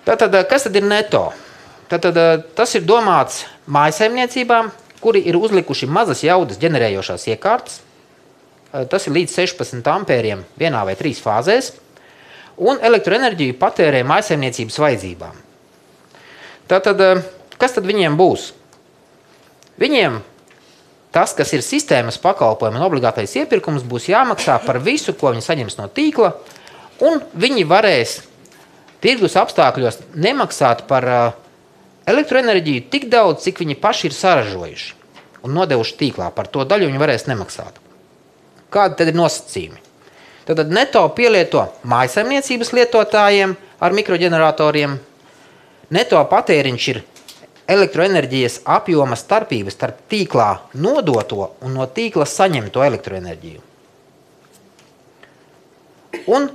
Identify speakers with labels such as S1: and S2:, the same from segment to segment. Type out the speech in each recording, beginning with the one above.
S1: Tātad, kas tad ir neto? Tātad, tas ir domāts mājasaimniecībām, kuri ir uzlikuši mazas jaudas ģenerējošās iekārtas. Tas ir līdz 16 ampēriem vienā vai 3 fāzēs, un elektroenerģiju patērē mājasaimniecības vajadzībām. Tātad, kas tad viņiem būs? Viņiem tas, kas ir sistēmas pakalpojumi un obligātais iepirkums, būs jāmaksā par visu, ko viņi saņems no tīkla, un viņi varēs tirgus apstākļos nemaksāt par elektroenerģiju tik daudz, cik viņi paši ir saražojuši un nodevuši tīklā. Par to daļu viņi varēs nemaksāt. Kādi tad ir nosacījumi? Tad neto pielieto mājasaimniecības lietotājiem ar mikroģeneratoriem. Neto patēriņš ir elektroenerģijas apjoma starpības starp tīklā nodoto un no tīkla saņemto elektroenerģiju. Un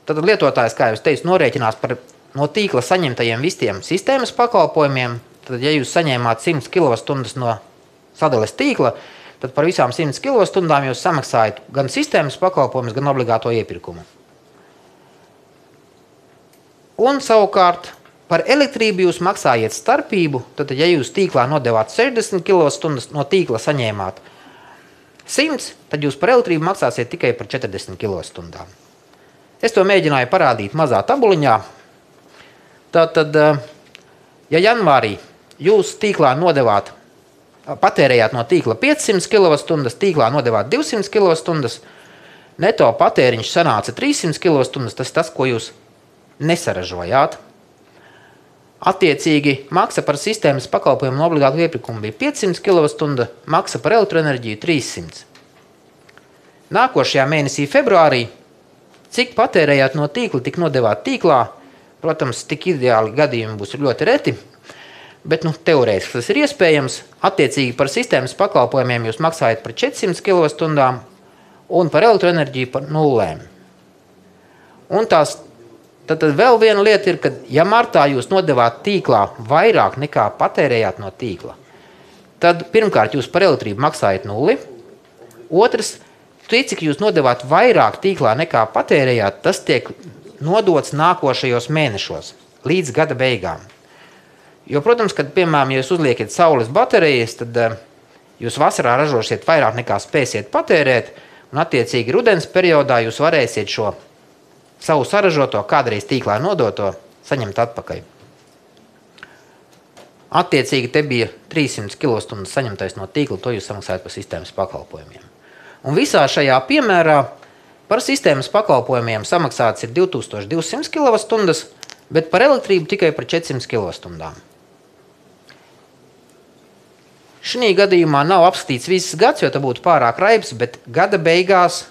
S1: tad lietotājs, kā jūs teicu, norēķinās par no tīkla saņemtajiem visiem sistēmas pakalpojumiem. Tad, ja jūs saņēmāt 100 kWh no sadales tīkla, tad par visām 100 kWh jūs samaksājat gan sistēmas pakalpojumus, gan obligāto iepirkumu. Un savukārt par elektrību jūs maksājiet starpību, tad, ja jūs tīklā nodevāt 60 kWh, no tīkla saņēmāt 100, tad jūs par elektrību maksāsiet tikai par 40 kWh. Es to mēģināju parādīt mazā tabuliņā. Tātad, ja janvārī jūs tīklā nodevāt, patērējāt no tīkla 500 kWh, tīklā nodevāt 200 kWh, neto patēriņš sanāca 300 kWh, tas tas, ko jūs nesaražojāt. Attiecīgi, maksa par sistēmas pakalpojumu un obligātu iepirkumu bija 500 kWh, maksa par elektroenerģiju 300. Nākošajā mēnesī februārī, cik patērējāt no tīkla, tik nodevāt tīklā, protams, tik ideāli gadījumi būs ļoti reti, bet teorētiski tas ir iespējams. Attiecīgi par sistēmas pakalpojumiem jūs maksājat par 400 kWh un par elektroenerģiju par 0. Un tad vēl viena lieta ir, ka ja martā jūs nodevāt tīklā vairāk nekā patērējāt no tīkla, tad pirmkārt jūs par elektrību maksājat 0. Otrs, cik jūs nodevāt vairāk tīklā nekā patērējāt, tas tiek nodots nākošajos mēnešos līdz gada beigām. Jo, protams, kad, piemēram, ja jūs uzliekat saules baterijas, tad jūs vasarā ražosiet vairāk nekā spēsiet patērēt, un attiecīgi rudens periodā jūs varēsiet šo savu saražoto, kādreiz tīklā nodoto, saņemt atpakaļ. Attiecīgi te bija 300 kWh saņemtais no tīkla, to jūs samaksājat par sistēmas pakalpojumiem. Un visā šajā piemērā par sistēmas pakalpojumiem samaksāts ir 2200 kWh, bet par elektrību tikai par 400 kWh. Šī gadījumā nav apskatīts viss gads, jo tā būtu pārāk raibs, bet gada beigās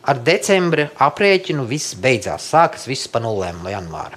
S1: ar decembra aprēķinu viss beidzās. Sākas viss pa 0 no janvāra.